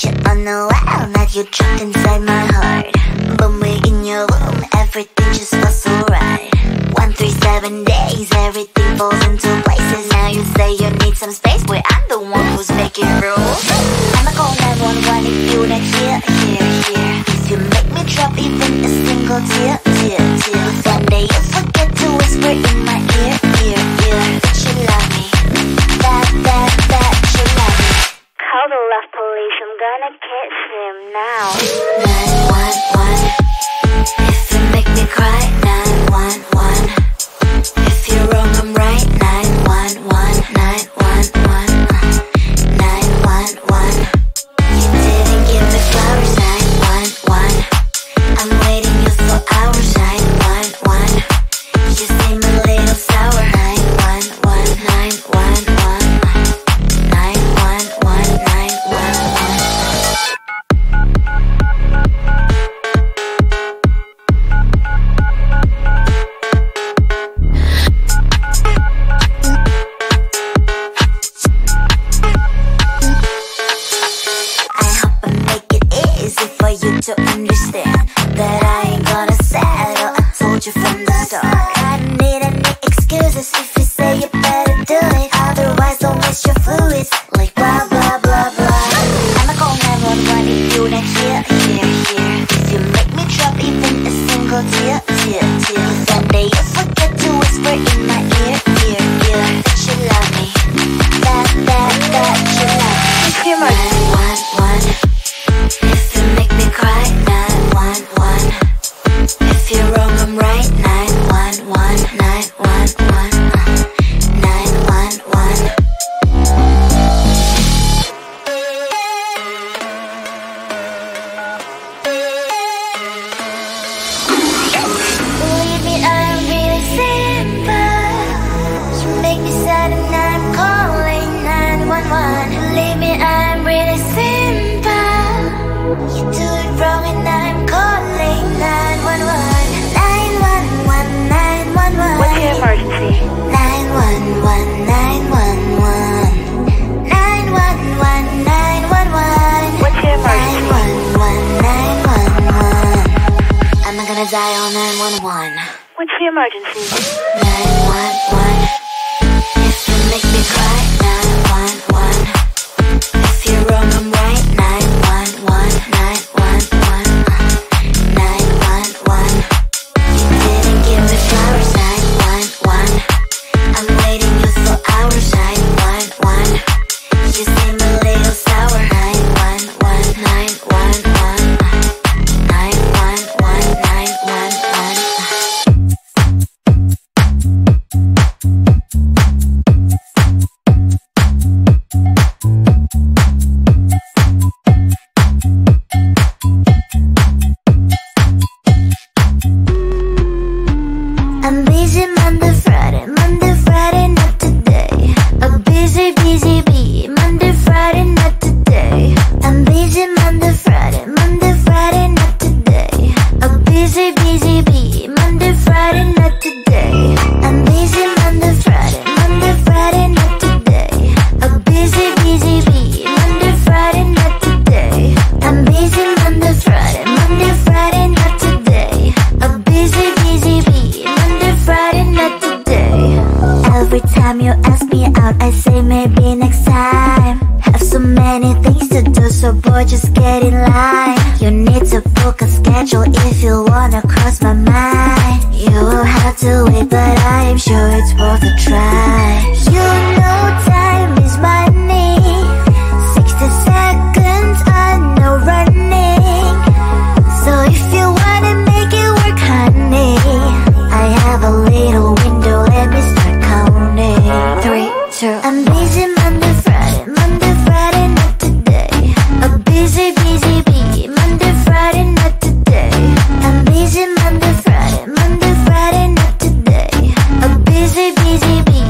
shit on the wow, now you're trapped inside my heart. When we're in your room, everything just feels so right. 137 days, everything falls into places. Now you say you need some space, where I'm the one who's making rules. I'ma call 911 if you're not here. If you make me drop even a single tear. One day you forget to whisper in my ear. That you love me, that you love me. Call the love police, I'm gonna kiss him now. 911, if you make me cry. 911, if you're wrong I'm right. 911, 911, 911. You didn't give me flowers. 911, I'm waiting you for hours. 911, you seem a little sour. 911, 911, 911, 911. To understand that I ain't gonna settle. I told you from the start, I don't need any excuses. If you say you better do it, otherwise don't waste your fluids. Like blah blah blah blah. I'ma call 911 if you're not here. If you make me drop even a single tear. One day you forget to whisper in my ear. That you love me, that you love me. It's your mark. 911, if you make me cry. 911, if you're wrong I'm right. 911, 911, 911. Believe me, I'm really simple. You make me sad and I'm calling 911. Believe me, I'm really simple. You do it wrong and I'm calling 911. 911, 911. What's your emergency? 911, 911. 911, 911. What's your emergency? 911, 911. I'm not gonna die on 911. What's your emergency? 911, if you make me cry. 911, if you're wrong I'm right. 911, 911, 911. You didn't give me flowers. 911, I'm waiting you for hours. 911, you seem a little sour. 911, 911, 911, 911. I'm busy Monday, Friday, not today. A busy bee. Monday, Friday, not today. I'm busy Monday, Friday, not today. A busy bee. Monday, Friday, not today. I'm busy Monday, Friday, not today. A busy bee. Monday, Friday, not today. I'm busy Monday, Friday, not today. A busy bee. Monday, Friday, not today. Every time you ask me out, I say maybe next time. Have so many things to do, so boy, just get in line. You need to book a schedule if you wanna cross my mind. You will have to wait, but I am sure it's worth a try. You know time is money. 60 seconds, I know running. So if you wanna make it work, honey, I have a little window, let me start counting. 3, 2, I'm busy Monday, Friday, not today. A busy bee. Monday, Friday, not today. I'm busy Monday, Friday, not today. A busy bee.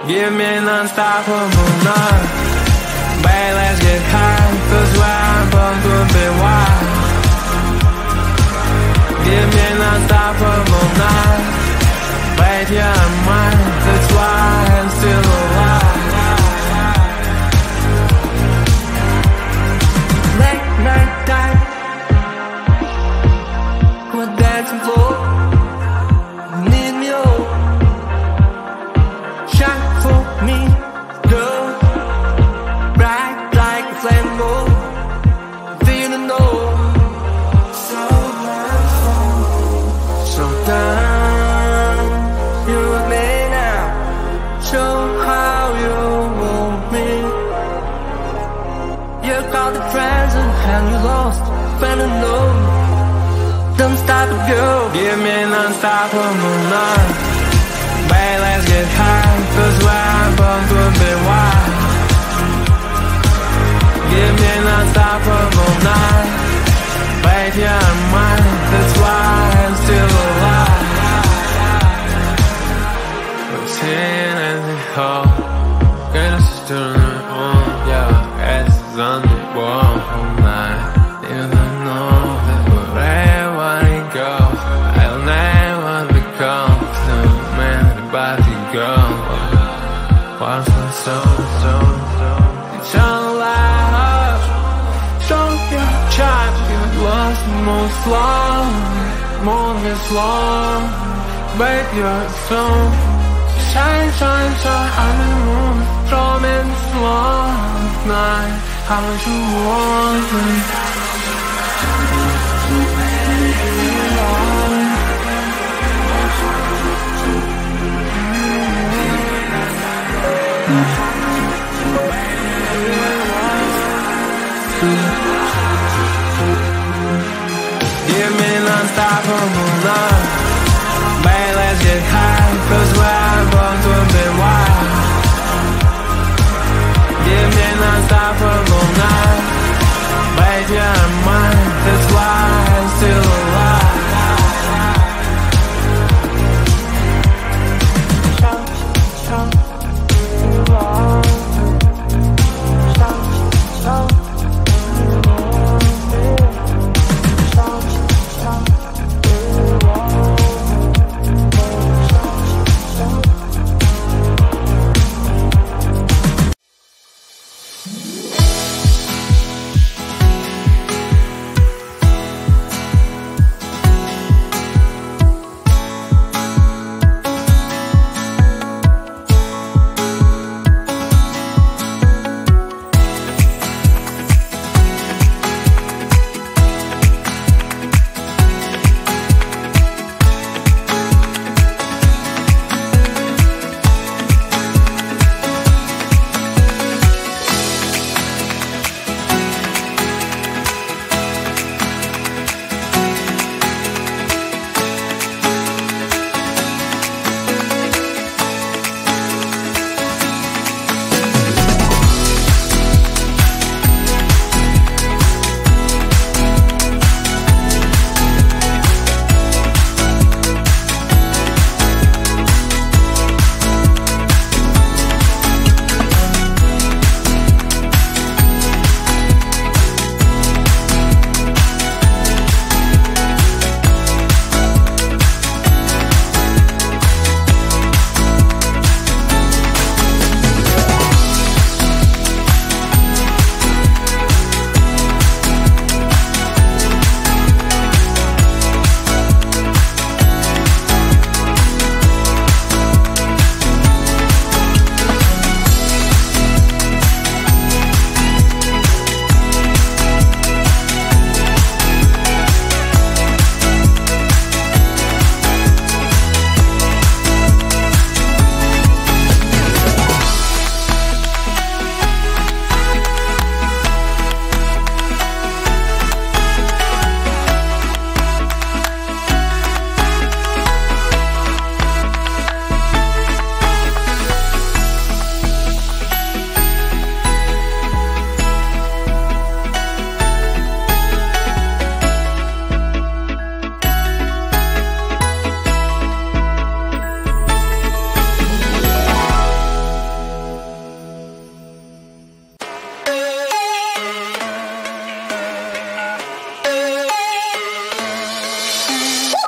Give me an unstoppable night. Babe, let's get high, 'cause where I'm from could be wild. Give me an unstoppable night. Babe, yeah, I'm mine, that's why I'm still alive. Late night time, we're dancing floor. Need me all, shine for me, girl. Bright like a flame gold, feeling no. So down, you and me now. Show how you want me. You called the present and you lost, fell in love. Don't stop it, girl. Give me an unstoppable night. Babe, let's get high, 'cause where I'm from could be wild. Give me an unstoppable night. Babe, yeah, I'm mine, that's why I'm still alive. Routine and the whole, goodness is doing on, yeah, as is on the wall all night. You don't know that wherever you go, I'll never become the man about to go. Once and so, eternal life. Show your child you lost most long, more than long. Babe, you're so shine, shine, shine on the moon, from in slow night. How much you want me? Give me an unstoppable love. Babe, let's get high, 'cause where I'm born to be wild. Give me an unstoppable night. Babe, yeah, I'm mine, that's why I'm still alive.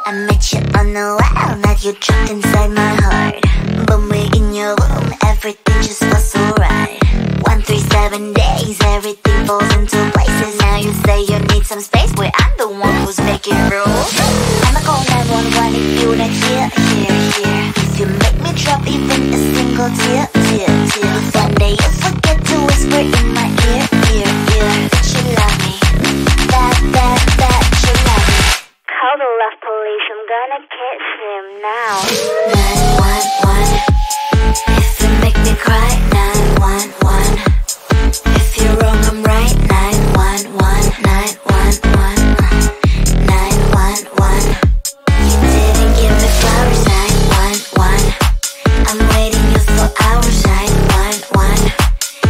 I met you on the wild, now you're trapped inside my heart. But we're in your room, everything just feels so right. 137 days, everything falls into places. Now you say you need some space, where I'm the one who's making rules. I'ma call 911 if you're not here. If you make me drop even a single tear. One day you forget to whisper in my ear. That you love me, that you love me. Call the love police, I'm gonna kiss him now. 911, if you make me cry. 911, if you're wrong I'm right. 911, 911, 911. You didn't give me flowers. 911, I'm waiting you for hours. 911,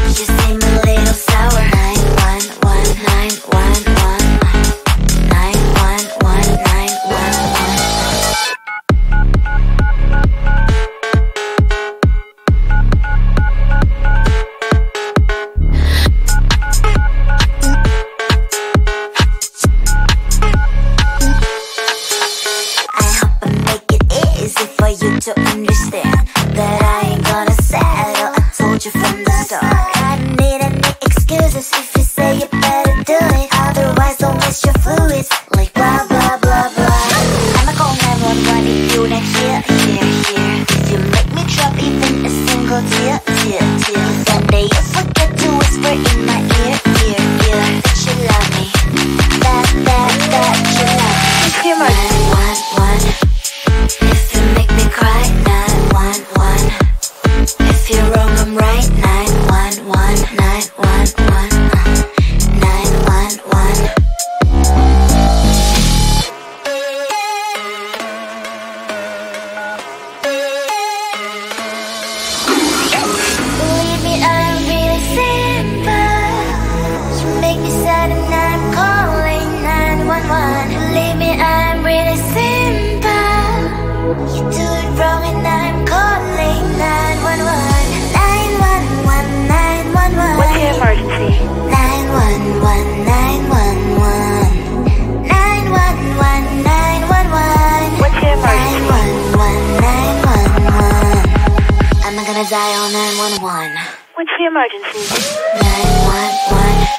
you seem a little sour. 911, 911, 911, 911. I hope I make it easy for you to understand that I ain't gonna settle. I told you from the start. I don't need any excuses if you say you better do it. Otherwise don't waste your fluids like blah blah blah blah. I'ma call 911 if you're not here. If you make me drop even a single tear. One day you forget to whisper in my ear. That you love me, that you love me. What's your emergency? 911, if you make me cry. 911, if you're wrong I'm right. 911, 911, 911. Believe me, I'm really simple. You make me sad and I'm calling 911. Believe me, I'm really simple. You do it wrong and I'm calling 911. 911, 911. What's your emergency? 911, 911. 911, 911. What's your emergency? 911, 911. I'm not gonna die on 911. What's your emergency? 911.